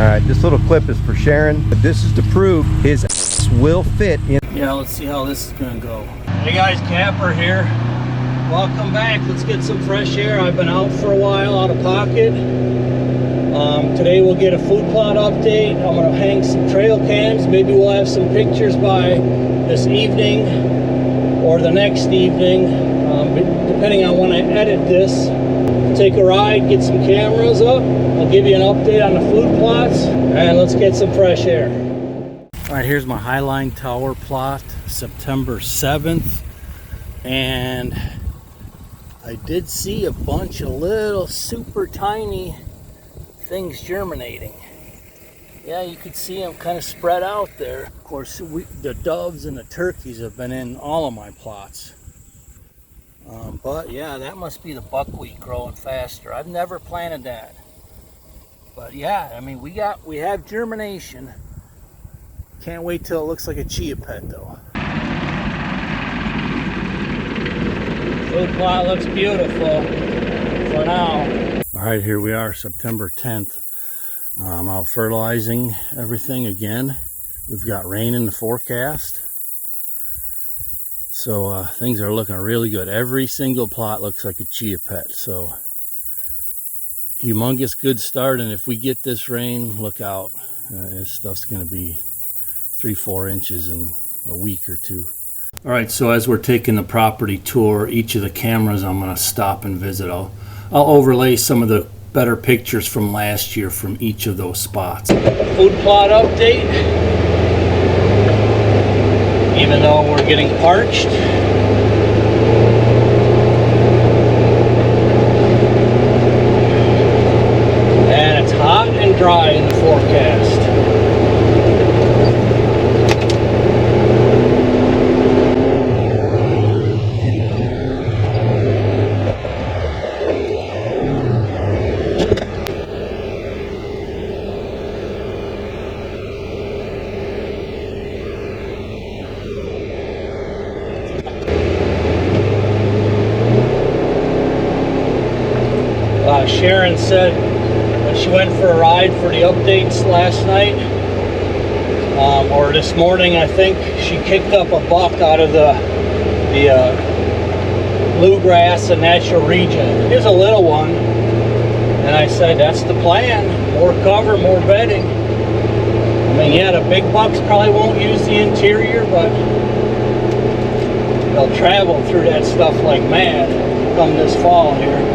Alright, this little clip is for Sharon, but this is to prove his ass will fit in. Yeah, let's see how this is gonna go. Hey guys, Kapper here. Welcome back. Let's get some fresh air. I've been out for a while, out of pocket. Today we'll get a food plot update. I'm gonna hang some trail cams. Maybe we'll have some pictures by this evening or the next evening, depending on when I edit this. Take a ride, get some cameras up. I'll give you an update on the food plots, and let's get some fresh air. All right, here's my Highline Tower plot, September 7th. And I did see a bunch of little super tiny things germinating. Yeah, you could see them kind of spread out there. Of course, the doves and the turkeys have been in all of my plots. But yeah, that must be the buckwheat growing faster. I've never planted that. But yeah, I mean, we have germination. Can't wait till it looks like a chia pet though. Food plot looks beautiful for now. All right, here we are, September 10th. I'm out fertilizing everything again. We've got rain in the forecast. So things are looking really good. Every single plot looks like a chia pet. So humongous good start. And if we get this rain, look out. This stuff's going to be 3-4 inches in a week or two. All right, so as we're taking the property tour, each of the cameras I'm going to stop and visit. I'll overlay some of the better pictures from last year from each of those spots. Food plot update. Even though we're getting parched. And it's hot and dry in the forecast. Sharon said when she went for a ride for the updates last night, or this morning, I think, she kicked up a buck out of the bluegrass and natural region. Here's a little one, and I said, that's the plan. More cover, more bedding. I mean, yeah, the big bucks probably won't use the interior, but they'll travel through that stuff like mad come this fall here.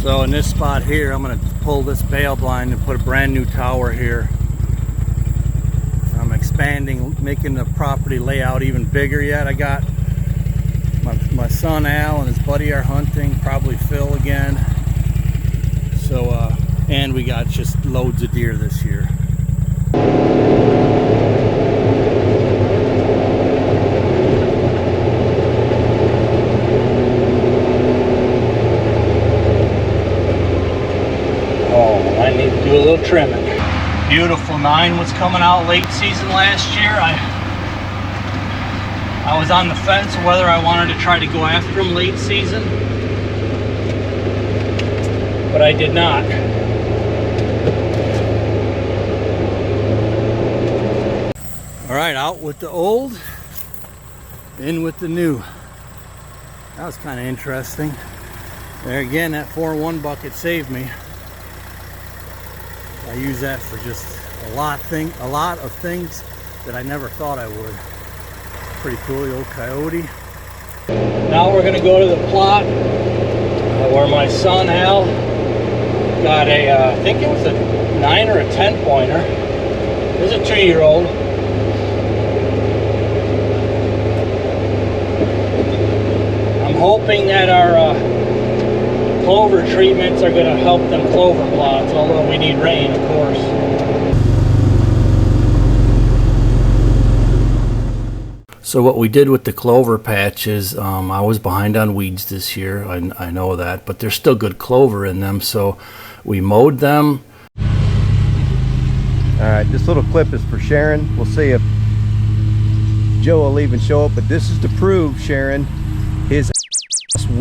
So in this spot here, I'm going to pull this bale blind and put a brand new tower here. I'm expanding, making the property layout even bigger yet. I got my son Al and his buddy are hunting, probably Phil again. So, and we got just loads of deer this year. Do a little trimming. Beautiful 9 was coming out late season last year. I was on the fence whether I wanted to try to go after them late season, but I did not. All right, out with the old, in with the new. That was kind of interesting. There again, that 4-1 bucket saved me. I use that for just a lot of things that I never thought I would. Pretty cool, the old coyote. Now we're gonna go to the plot where my son Al got a, I think it was a 9 or a 10 pointer. It was a 2-year-old. I'm hoping that our clover treatments are going to help them clover plots, although we need rain, of course. So what we did with the clover patches, I was behind on weeds this year, I know that, but there's still good clover in them, so we mowed them. Alright, this little clip is for Sharon. We'll see if Joe will even show up, but this is to prove, Sharon, his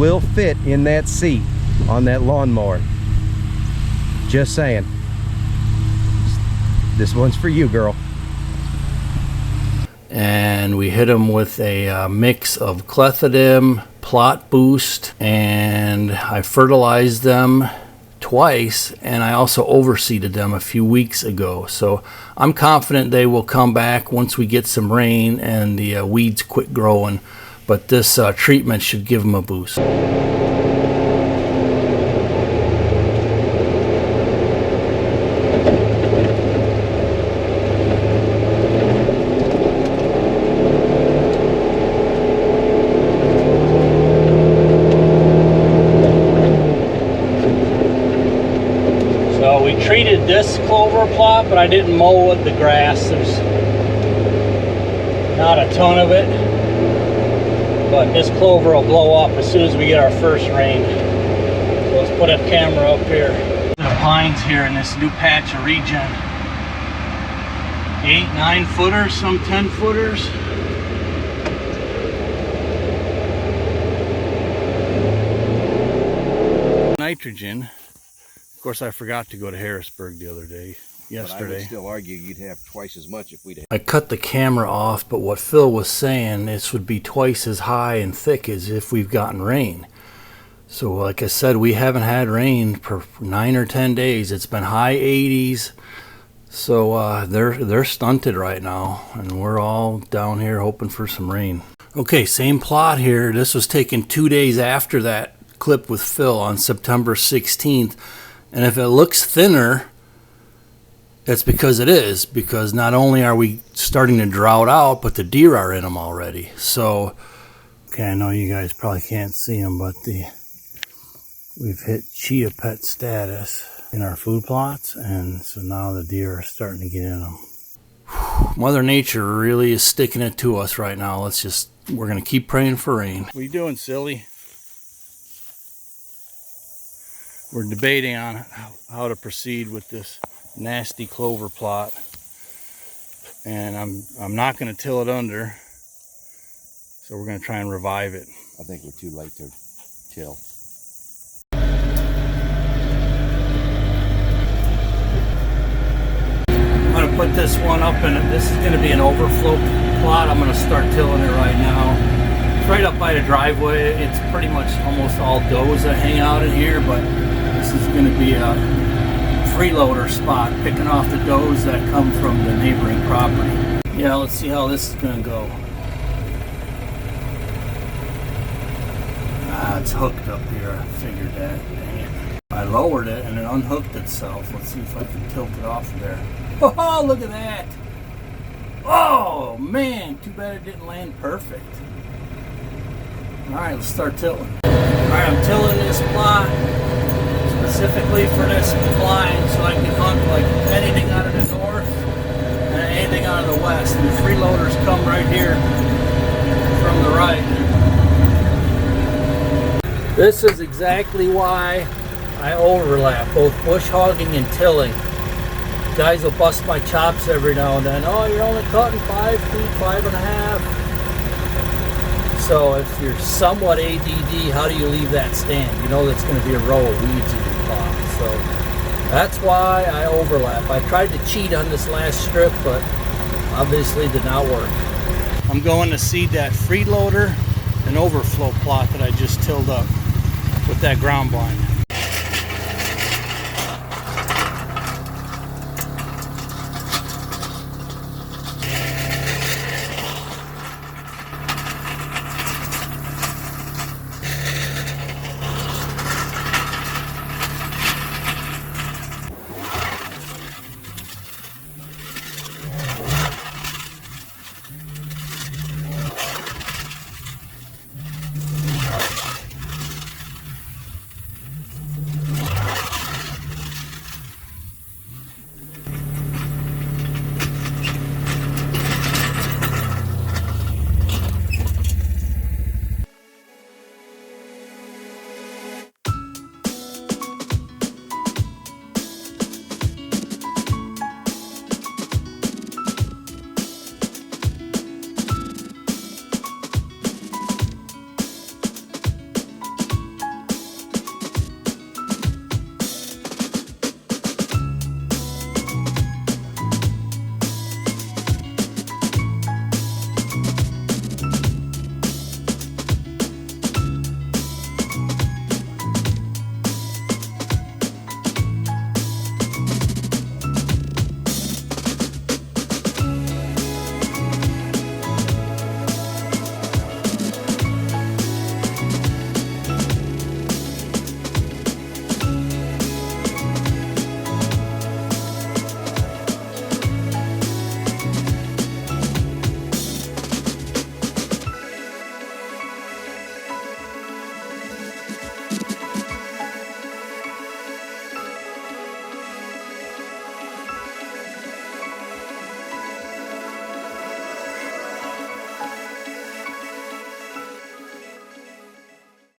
will fit in that seat on that lawnmower. Just saying. This one's for you, girl. And we hit them with a mix of clethodim, plot boost, and I fertilized them twice, and I also overseeded them a few weeks ago. So I'm confident they will come back once we get some rain and the weeds quit growing. But this treatment should give them a boost. So we treated this clover plot, but I didn't mow the grass. There's not a ton of it, but this clover will blow up as soon as we get our first rain. So let's put a camera up here. The pines here in this new patch of regen. 8, 9 footers, some 10 footers. Nitrogen. Of course, I forgot to go to Harrisburg the other day, yesterday. But I would still argue you'd have twice as much if we'd had. I cut the camera off, but what Phil was saying, this would be twice as high and thick as if we've gotten rain. So like I said, we haven't had rain for 9 or 10 days. It's been high 80s. So they're stunted right now, and we're all down here hoping for some rain. Okay, same plot here. This was taken 2 days after that clip with Phil on September 16th. And if it looks thinner, that's because it is, because not only are we starting to drought out, but the deer are in them already. So, okay, I know you guys probably can't see them, but we've hit chia pet status in our food plots, and so now the deer are starting to get in them. Mother Nature really is sticking it to us right now. We're going to keep praying for rain. What are you doing, silly? We're debating on how to proceed with this nasty clover plot, and I'm not going to till it under, so we're going to try and revive it. I think we're too late to till. I'm going to put this one up, and this is going to be an overflow plot. I'm going to start tilling it right now. It's right up by the driveway. It's pretty much almost all does that hang out in here, but this is going to be a freeloader spot, picking off the does that come from the neighboring property. Yeah, let's see how this is going to go. It's hooked up here. I figured that. Dang it. I lowered it and it unhooked itself. Let's see if I can tilt it off of there. Oh, look at that. Oh, man. Too bad it didn't land perfect. All right, let's start tilling. All right, I'm tilling this plot specifically for this blind, so I can hunt like anything out of the north and anything out of the west. And the freeloaders come right here from the right. This is exactly why I overlap both bush hogging and tilling. Guys will bust my chops every now and then. Oh, you're only cutting 5 feet, 5.5. So if you're somewhat ADD, how do you leave that stand? You know that's going to be a row of weeds in your plot. So that's why I overlap. I tried to cheat on this last strip, but obviously did not work. I'm going to seed that freeloader and overflow plot that I just tilled up with that ground blind.